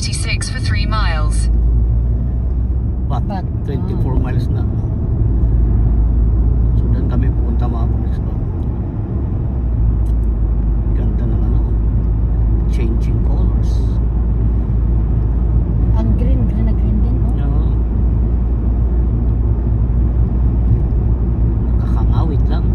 A36 for 3 miles. But 24 miles na. So doon kami pupunta mga kapulislo. Ganda ng ano, changing colors. Ang green na green din, no? Oo. Nakakangawit lang.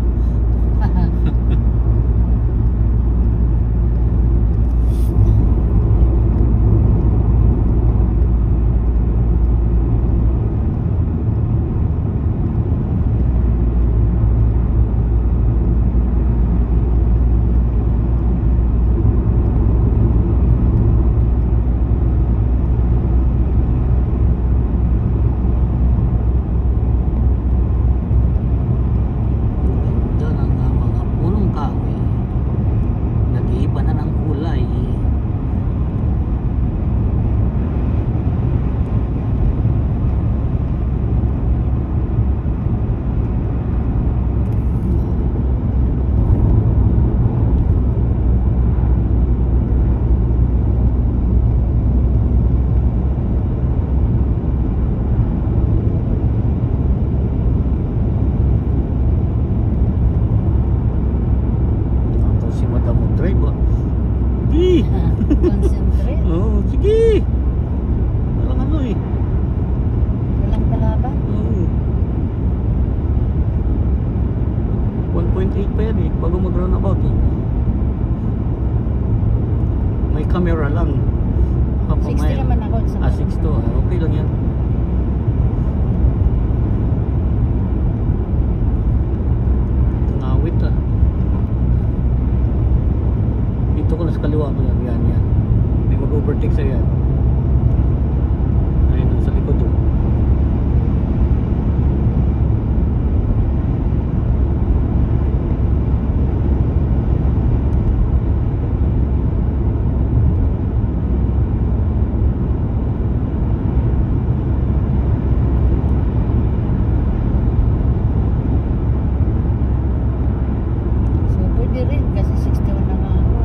Concentrate. Oo, sige. Walang ano eh. Walang kalaban. Oo. 1.8 pa yan eh, bago mag-runabout eh. May camera lang. Half a 60 mile. naman ako sa 62, okay lang yan. Ngawit ah. Dito ko na sa kaliwa mo yan, yan. May mag-overtake sa yan. Ayun, sa likod doon. So, pwede rin kasi 61 na nga ako.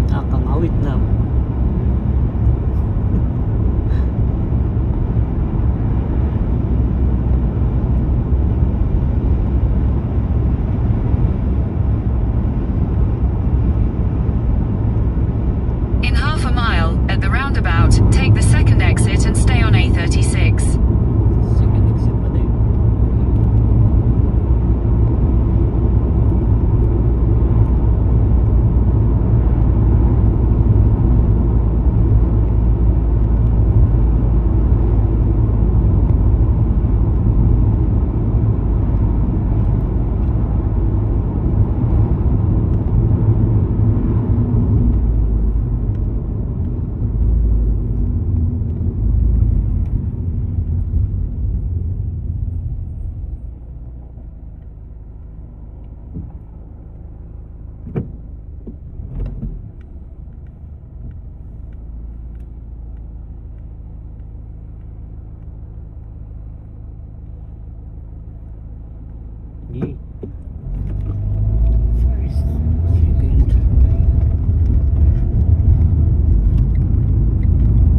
Nakakangawit na. In half a mile, at the roundabout, take the second exit and stay on A36. Second exit pa tayo. Sige. First.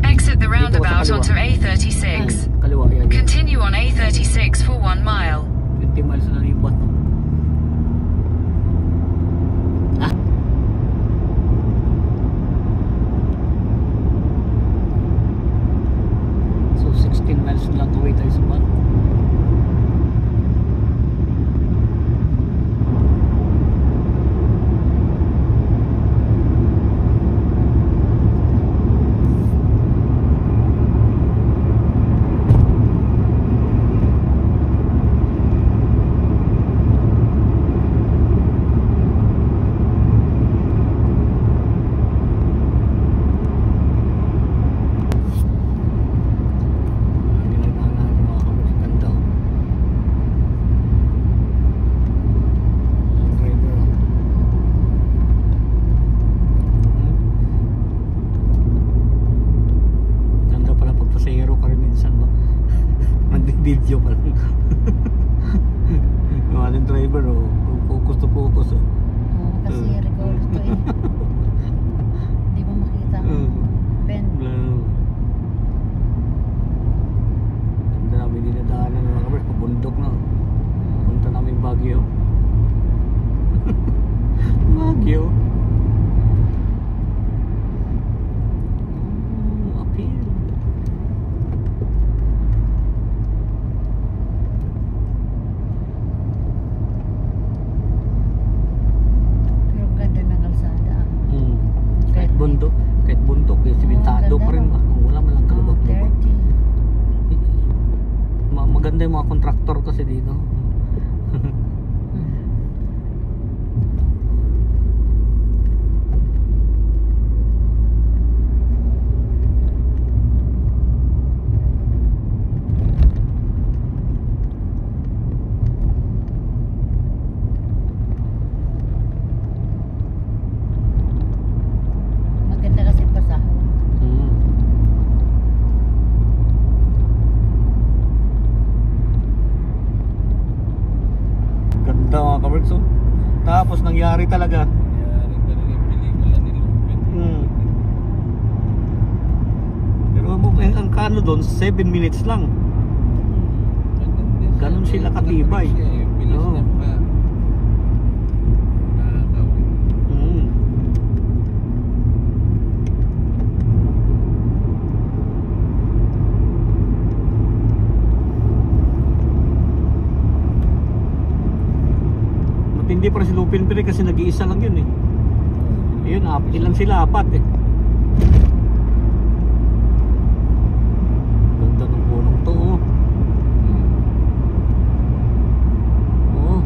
Exit the roundabout kaliwa. onto A36. Kaliwa yan. Continue on A36 for 1 mile. 20 miles na yung bato. Ah. So 16 miles lang away tayo sa bato. video pa lang. Yung ating driver, oh, focus to focus, oh. Oo, kasi record ko eh. Hindi mo makita ang bend. Ganda namin dinadaanan mga kabers, pabundok na. Punta namin Baguio. Baguio. Appeal. Pero ganda ng kalsada. Kahit bundok, eh, simentado ganda pa rin no? ba? Wala man lang kalubak-lubak. Dirty. Maganda yung mga kontraktor kasi dito. Maganda kasi pasahon. Ganda mga kaberks, oh. Tapos nangyari talaga. Nangyari talaga yung pelikula ni Lupin. Pero ang kano doon, 7 minutes lang. Ganun sila katibay. Bilis Oo. niya pa. Nakakawin. Matindi pa rin si Lupin Pire kasi nag-iisa lang yun eh. Yun, ilan sila? 4 eh. Ganda ng punong to, oh. Oo.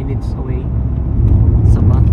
minutes away sa Bath.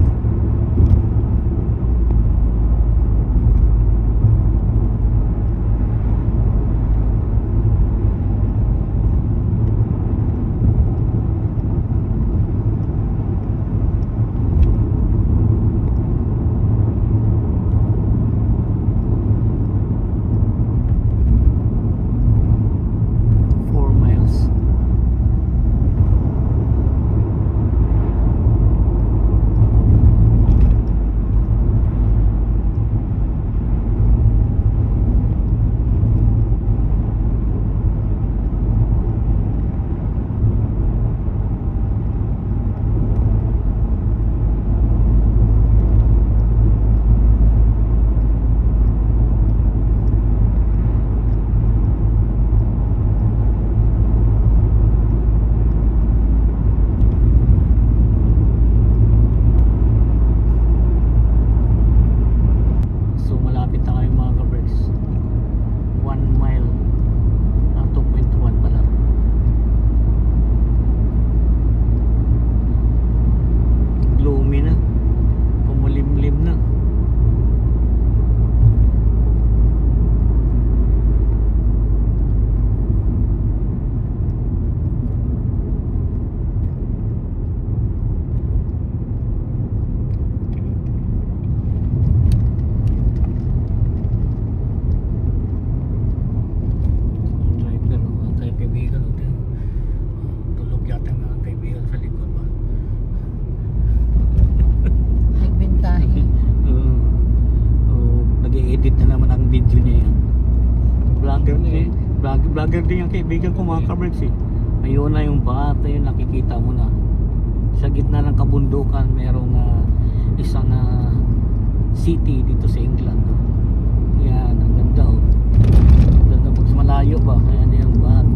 Vlogger din yung kaibigan ko mga kabricks eh. Ayun na yung Bath, ayun nakikita mo na. Sa gitna ng kabundukan merong isang city dito sa England. Yan, ang ganda oh. Ang ganda pag malayo ba, ayan yung Bath.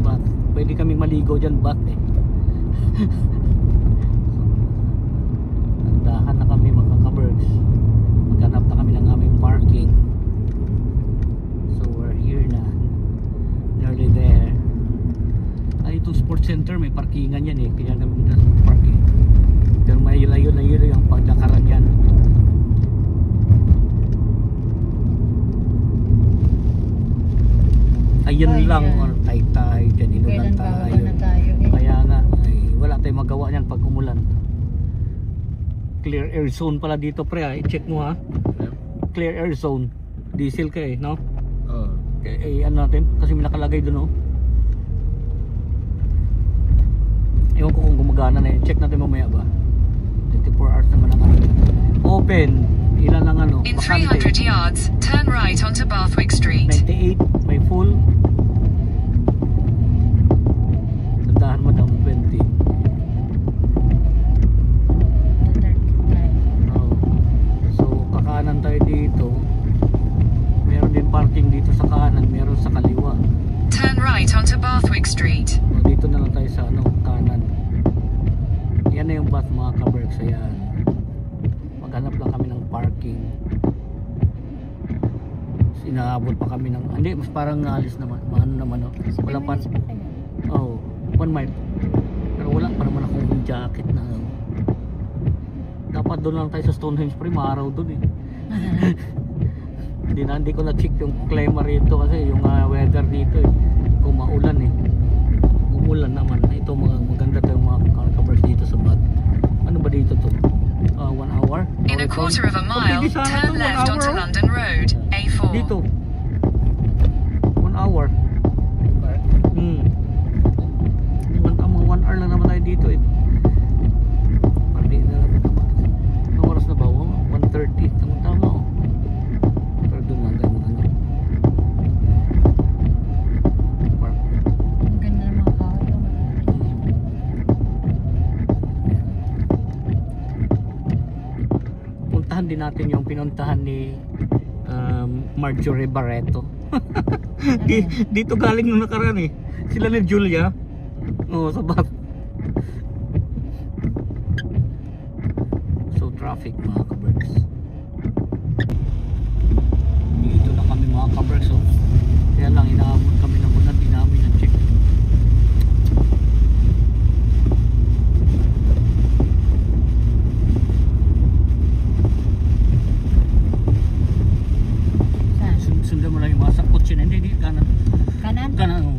Bath, pwede kaming maligo dyan Bath eh. Nandahan na kami mga kabricks. Maghanap na kami ng aming parking. Nearly there. Ay, itong sports center may parkingan yan eh. Kaya namin na parking. Pero may layo-layo yung pagdakaran yan. Ayun lang or tay-tay. Dyan inulan tayo. Kaya nga, ay, wala tayong magawa yan pag umulan. Clear air zone pala dito pre ha. I-check mo ha. Clear air zone. Diesel ka eh, no? Ano natin kasi may nakalagay doon oh. Ewan ko kung gumagana na yun. Check natin mamaya ba. 24 hours naman ang open. Ilan ang ano? In 300 yards, turn right onto Bathwick Street. 98 may full. Tandahan mo daw 20. Oh. So kakanan tayo dito. Meron din parking dito sa kanan, meron sa kaliwa. Turn right onto Bathwick Street. O, dito na lang tayo sa kanan. Yan na yung Bath mga kabricks. Ayan. Maghanap lang kami ng parking. Inaabot pa kami ng hindi, mas parang alis naman. Ano naman oh. Wala pa. Oh, 1 mile. Pero wala pa naman akong jacket na. Dapat doon lang tayo sa Stonehenge pre, maaraw doon eh. Hindi ko na-check yung climate rito kasi yung weather dito eh. Kung maulan eh. Umulan naman. Ito maganda tayong mga covers dito sa Bath. Ano ba dito to? 1 hour? In a quarter of a mile, turn left onto London Road, A4. Dito. 1 hour. 1 hour lang naman tayo dito eh. Pati na naman. Anong oras na ba? 1:30. Tama oh. Puntahan din natin yung pinuntahan ni Marjorie Barreto. Dito galing nung nakaraan eh. Sila ni Julia. Oh, sa Bath. So traffic mga kabricks. Dito na kami mga kabricks oh. Kaya lang inaabot kami ng muna, di namin na-check. Hindi, kanan. Kanan? Kanan,